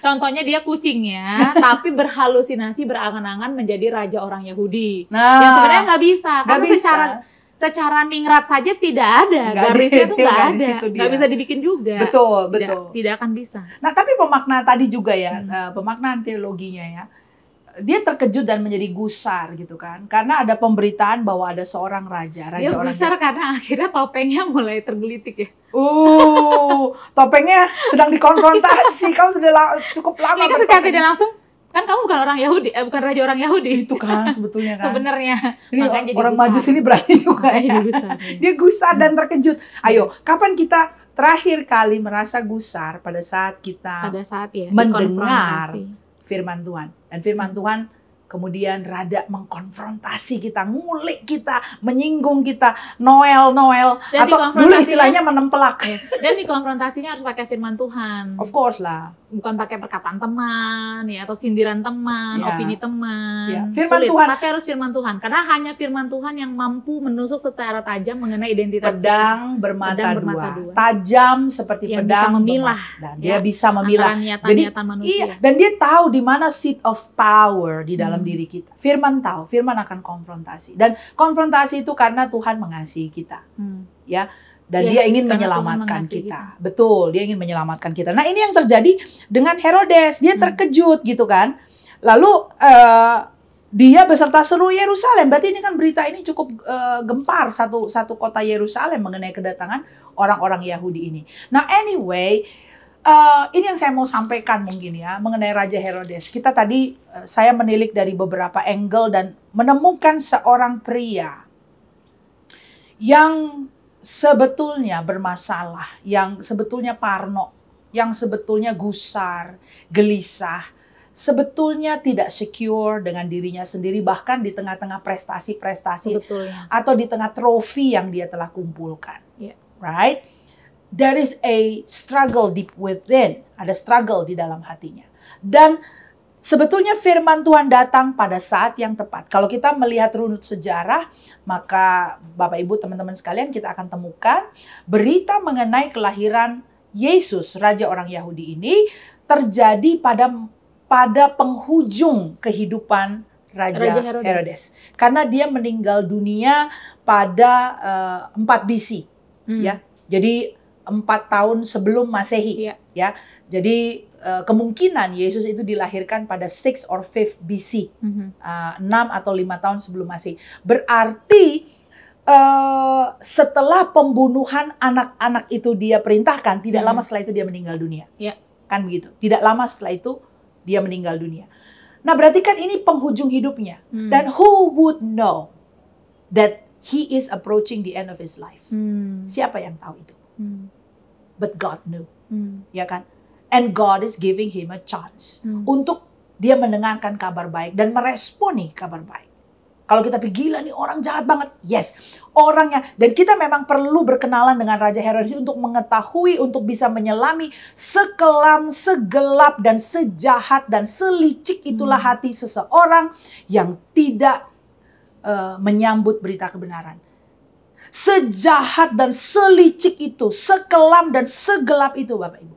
contohnya dia kucingnya, tapi berhalusinasi berangan-angan menjadi raja orang Yahudi. Nah, yang sebenarnya nggak bisa, karena secara ningrat saja tidak ada, garisnya itu nggak ada, nggak bisa dibikin juga. Betul. Tidak akan bisa. Nah, tapi pemakna tadi juga ya, pemaknaan teologinya ya. Dia terkejut dan menjadi gusar gitu kan, karena ada pemberitaan bahwa ada seorang raja dia gusar karena akhirnya topengnya mulai tergelitik ya. Topengnya sedang dikonfrontasi. Kamu sudah cukup lama. Ini kan secara tidak langsung kan kamu bukan orang Yahudi, bukan raja orang Yahudi. Itu kan sebetulnya kan. Sebenarnya. Ini orang Majus ini berani juga ya. Dia gusar dan terkejut. Ayo, kapan kita terakhir kali merasa gusar? Pada saat kita mendengar firman Tuhan. Dan firman Tuhan kemudian rada mengkonfrontasi kita, ngulik kita, menyinggung kita, Noel, dan atau dulu istilahnya menempelak. Dan dikonfrontasinya harus pakai firman Tuhan. Of course lah. Bukan pakai perkataan teman, ya, atau sindiran teman, opini teman. Firman Sulit, Tuhan. tapi harus firman Tuhan. Karena hanya firman Tuhan yang mampu menusuk secara tajam mengenai identitas pedang bermata dua. Tajam seperti yang pedang bisa memilah. Dan dia bisa memilah. Jadi, manusia. Dan dia tahu di mana seat of power di dalam diri kita. Firman tahu, firman akan konfrontasi. Dan konfrontasi itu karena Tuhan mengasihi kita. Ya. Dan dia ingin menyelamatkan kita. Betul, dia ingin menyelamatkan kita. Nah, ini yang terjadi dengan Herodes. Dia terkejut gitu kan. Lalu dia beserta seluruh Yerusalem. Berarti ini kan berita ini cukup gempar satu kota Yerusalem mengenai kedatangan orang-orang Yahudi ini. Nah, anyway, ini yang saya mau sampaikan mungkin ya mengenai Raja Herodes. Kita tadi saya menilik dari beberapa angle dan menemukan seorang pria yang sebetulnya bermasalah, yang sebetulnya parno, yang sebetulnya gusar, gelisah, sebetulnya tidak secure dengan dirinya sendiri, bahkan di tengah-tengah prestasi-prestasi Sebetulnya. atau di tengah trofi yang dia telah kumpulkan. Yeah. Right? There is a struggle deep within. Ada struggle di dalam hatinya. Dan sebetulnya firman Tuhan datang pada saat yang tepat. Kalau kita melihat runut sejarah, maka Bapak Ibu teman-teman sekalian, kita akan temukan berita mengenai kelahiran Yesus, Raja orang Yahudi ini, terjadi pada penghujung kehidupan Raja Herodes. Karena dia meninggal dunia pada 4 BC. Ya. Jadi 4 tahun sebelum Masehi. Yeah. Ya. Jadi kemungkinan Yesus itu dilahirkan pada 6 or 5 BC. 6 atau 5 tahun sebelum Masehi. Berarti setelah pembunuhan anak-anak itu dia perintahkan, tidak lama setelah itu dia meninggal dunia. Yeah. Kan begitu. Tidak lama setelah itu dia meninggal dunia. Nah, berarti kan ini penghujung hidupnya. Dan who would know that he is approaching the end of his life? Siapa yang tahu itu? But God knew. Ya kan? And God is giving him a chance untuk dia mendengarkan kabar baik dan merespon nih kabar baik. Kalau kita pikir gila nih orang jahat banget. Yes, orangnya. Dan kita memang perlu berkenalan dengan Raja Herodes untuk mengetahui, untuk bisa menyelami sekelam, segelap, dan sejahat, dan selicik itulah hati seseorang yang tidak menyambut berita kebenaran. Sejahat dan selicik itu, sekelam dan segelap itu Bapak Ibu.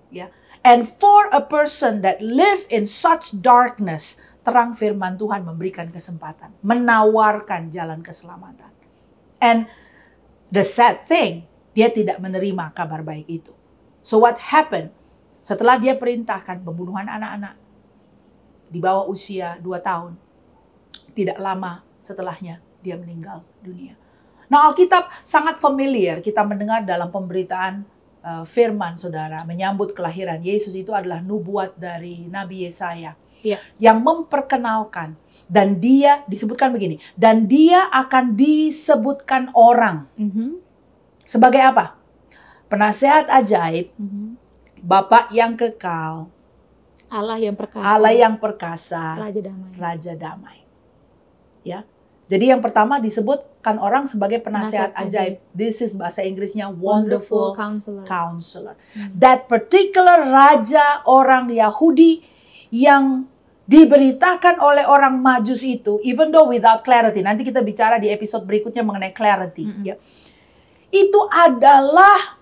Ya. And for a person that live in such darkness, terang firman Tuhan memberikan kesempatan, menawarkan jalan keselamatan. And the sad thing, dia tidak menerima kabar baik itu. So what happened? Setelah dia perintahkan pembunuhan anak-anak di bawah usia 2 tahun, tidak lama setelahnya dia meninggal dunia. Nah, Alkitab sangat familiar, kita mendengar dalam pemberitaan firman saudara, menyambut kelahiran Yesus itu adalah nubuat dari Nabi Yesaya. Yang memperkenalkan, dan dia disebutkan begini, dan dia akan disebutkan orang sebagai apa? Penasehat ajaib, Bapa yang kekal, Allah yang perkasa, Raja damai. Ya. Jadi yang pertama disebutkan orang sebagai penasehat ajaib. This is bahasa Inggrisnya Wonderful Counselor. That particular raja orang Yahudi yang diberitakan oleh orang Majus itu, even though without clarity. Nanti kita bicara di episode berikutnya mengenai clarity. Ya. Itu adalah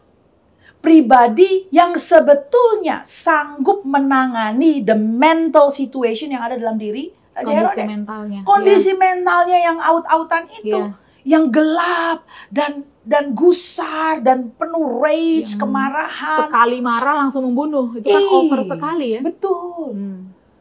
pribadi yang sebetulnya sanggup menangani the mental situation yang ada dalam diri Raja Herodes. Kondisi mentalnya yang out-outan itu. Yang gelap dan gusar dan penuh rage, kemarahan. Sekali marah langsung membunuh. Itu kan over sekali ya. Betul.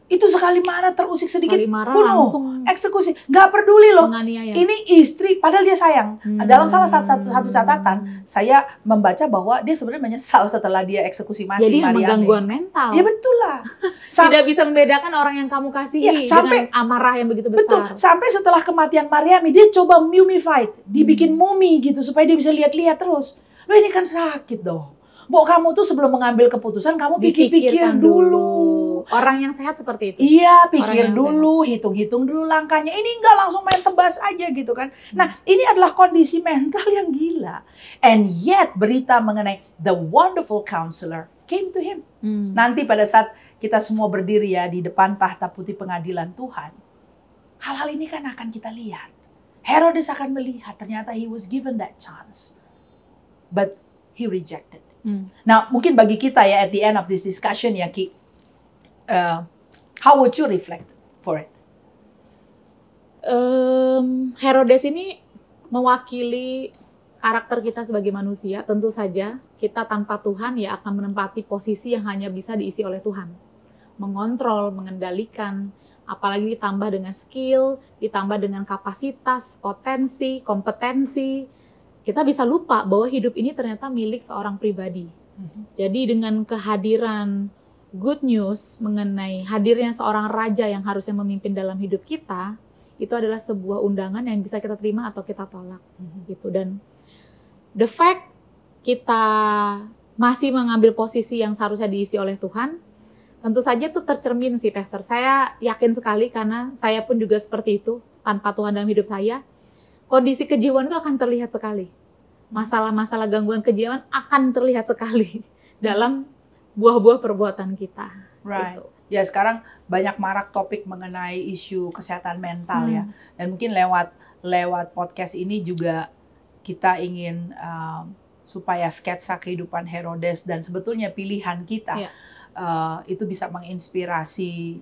Itu sekali marah terusik sedikit, bunuh, eksekusi. Gak peduli loh. Menganiaya. Ini istri, padahal dia sayang. Dalam salah satu catatan, saya membaca bahwa dia sebenarnya menyesal setelah dia eksekusi mati. Jadi gangguan mental. Ya betul lah. Tidak bisa membedakan orang yang kamu kasihi dengan amarah yang begitu besar. Betul. Sampai setelah kematian Maryami, dia coba mummified, dibikin mumi gitu supaya dia bisa lihat-lihat terus. Loh ini kan sakit dong. Bo, kamu tuh sebelum mengambil keputusan, kamu pikir-pikir dulu. Orang yang sehat seperti itu. Iya, pikir dulu, hitung-hitung dulu langkahnya. Ini enggak langsung main tebas aja gitu kan. Nah, ini adalah kondisi mental yang gila. And yet, berita mengenai the wonderful counselor came to him. Nanti pada saat kita semua berdiri ya di depan tahta putih pengadilan Tuhan, hal-hal ini kan akan kita lihat. Herodes akan melihat, ternyata he was given that chance. But he rejected. Nah, mungkin bagi kita ya at the end of this discussion ya Ki, how would you reflect for it? Herodes ini mewakili karakter kita sebagai manusia. Tentu saja kita tanpa Tuhan ya akan menempati posisi yang hanya bisa diisi oleh Tuhan. Mengontrol, mengendalikan, apalagi ditambah dengan skill, ditambah dengan kapasitas, potensi, kompetensi. Kita bisa lupa bahwa hidup ini ternyata milik seorang pribadi. Jadi dengan kehadiran good news mengenai hadirnya seorang raja yang harusnya memimpin dalam hidup kita, itu adalah sebuah undangan yang bisa kita terima atau kita tolak. Gitu. Dan the fact kita masih mengambil posisi yang seharusnya diisi oleh Tuhan, tentu saja itu tercermin sih, Pastor. Saya yakin sekali karena saya pun juga seperti itu, tanpa Tuhan dalam hidup saya. Kondisi kejiwaan itu akan terlihat sekali. Masalah-masalah gangguan kejiwaan akan terlihat sekali dalam buah-buah perbuatan kita. Right. Gitu. Ya sekarang banyak marak topik mengenai isu kesehatan mental ya. Dan mungkin lewat podcast ini juga kita ingin supaya sketsa kehidupan Herodes dan sebetulnya pilihan kita itu bisa menginspirasi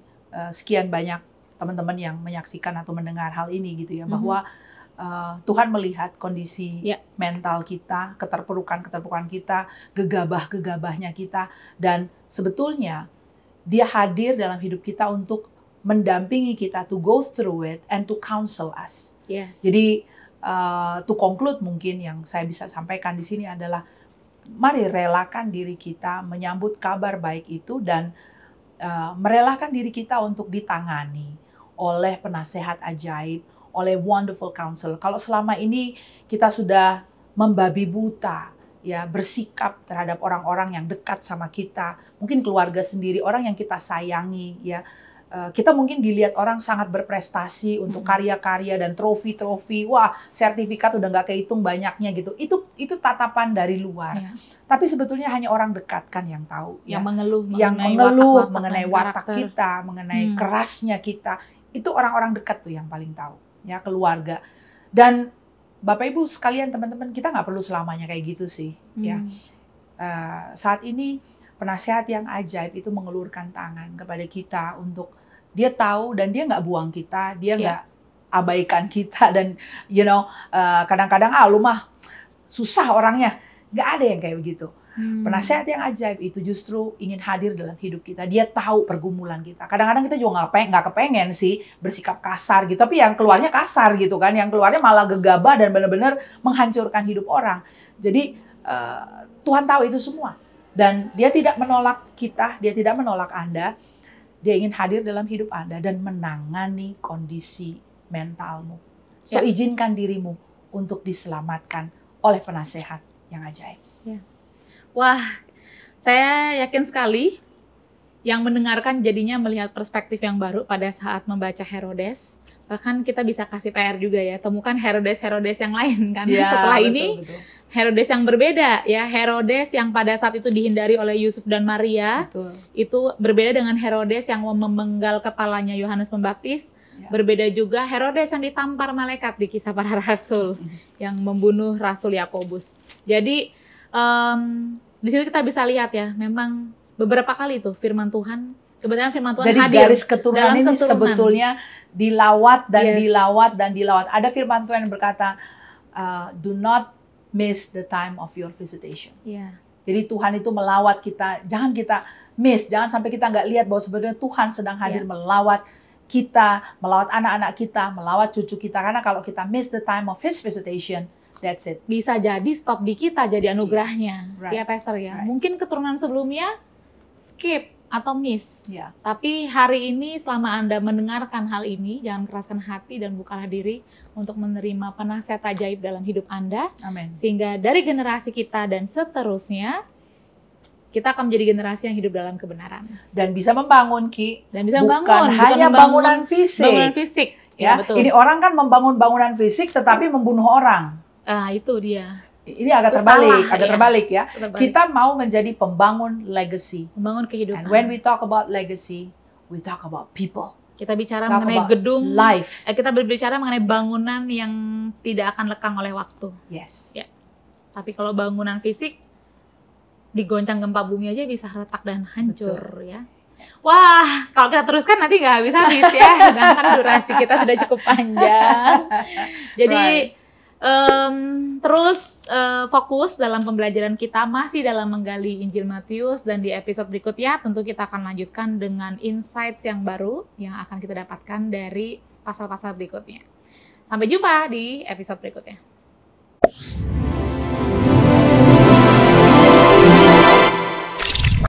sekian banyak teman-teman yang menyaksikan atau mendengar hal ini gitu ya, bahwa Tuhan melihat kondisi mental kita, keterpurukan kita, gegabah-gegabahnya kita, dan sebetulnya Dia hadir dalam hidup kita untuk mendampingi kita to go through it and to counsel us. Yes. Jadi to conclude mungkin yang saya bisa sampaikan di sini adalah mari relakan diri kita menyambut kabar baik itu dan merelakan diri kita untuk ditangani oleh penasehat ajaib, oleh wonderful counsel. Kalau selama ini kita sudah membabi buta, ya bersikap terhadap orang-orang yang dekat sama kita, mungkin keluarga sendiri, orang yang kita sayangi, ya. Kita mungkin dilihat orang sangat berprestasi untuk karya-karya dan trofi-trofi, wah sertifikat udah nggak kehitung banyaknya gitu. Itu tatapan dari luar. Tapi sebetulnya hanya orang dekat kan yang tahu. Yang ya. mengeluh mengenai watak kita, mengenai kerasnya kita. Itu orang-orang dekat tuh yang paling tahu, ya keluarga. Dan Bapak Ibu sekalian, teman-teman, kita nggak perlu selamanya kayak gitu sih. Ya, saat ini penasehat yang ajaib itu mengulurkan tangan kepada kita untuk dia tahu dan dia nggak buang kita, dia nggak abaikan kita dan kadang-kadang lu mah susah orangnya, nggak ada yang kayak begitu. Penasehat yang ajaib itu justru ingin hadir dalam hidup kita. Dia tahu pergumulan kita. Kadang-kadang kita juga nggak kepengen sih bersikap kasar gitu, tapi yang keluarnya kasar gitu kan, yang keluarnya malah gegabah dan benar-benar menghancurkan hidup orang. Jadi Tuhan tahu itu semua. Dan Dia tidak menolak kita, Dia tidak menolak Anda. Dia ingin hadir dalam hidup Anda dan menangani kondisi mentalmu. So izinkan dirimu untuk diselamatkan oleh penasehat yang ajaib. Wah, saya yakin sekali yang mendengarkan jadinya melihat perspektif yang baru pada saat membaca Herodes. Bahkan kita bisa kasih PR juga ya, temukan Herodes-Herodes yang lain kan. Setelah ini betul. Herodes yang berbeda ya, Herodes yang pada saat itu dihindari oleh Yusuf dan Maria, itu berbeda dengan Herodes yang memenggal kepalanya Yohanes Pembaptis, berbeda juga Herodes yang ditampar malaikat di Kisah Para Rasul, yang membunuh Rasul Yakobus. Jadi di situ kita bisa lihat ya, memang beberapa kali tuh firman Tuhan, kebetulan firman Tuhan jadi hadir. Garis keturunan ini sebetulnya dilawat dan dilawat dan dilawat. Ada firman Tuhan yang berkata, do not miss the time of your visitation. Jadi Tuhan itu melawat kita, jangan kita miss, jangan sampai kita nggak lihat bahwa sebetulnya Tuhan sedang hadir melawat kita, melawat anak-anak kita, melawat cucu kita. Karena kalau kita miss the time of His visitation, that's it. Bisa jadi stop di kita jadi anugerahnya, ya Pastor ya. Mungkin keturunan sebelumnya skip atau miss. Tapi hari ini selama Anda mendengarkan hal ini, jangan keraskan hati dan bukalah diri untuk menerima penasihat ajaib dalam hidup Anda. Amin. Sehingga dari generasi kita dan seterusnya, kita akan menjadi generasi yang hidup dalam kebenaran. Dan bisa membangun, Ki. Dan bisa bukan hanya bangunan fisik. Bangunan fisik. Ya, betul. Ini orang kan membangun bangunan fisik tetapi membunuh orang. Itu dia. Ini agak terbalik ya. Kita mau menjadi pembangun legacy. Membangun kehidupan. And when we talk about legacy, we talk about people. Kita bicara mengenai gedung, life. Kita berbicara mengenai bangunan yang tidak akan lekang oleh waktu. Yes. Ya. Tapi kalau bangunan fisik, digoncang gempa bumi aja bisa retak dan hancur. Ya. Wah, kalau kita teruskan nanti nggak habis-habis ya. Sedangkan durasi kita sudah cukup panjang. Jadi terus fokus dalam pembelajaran kita masih dalam menggali Injil Matius, dan di episode berikutnya tentu kita akan lanjutkan dengan insights yang baru yang akan kita dapatkan dari pasal-pasal berikutnya. Sampai jumpa di episode berikutnya.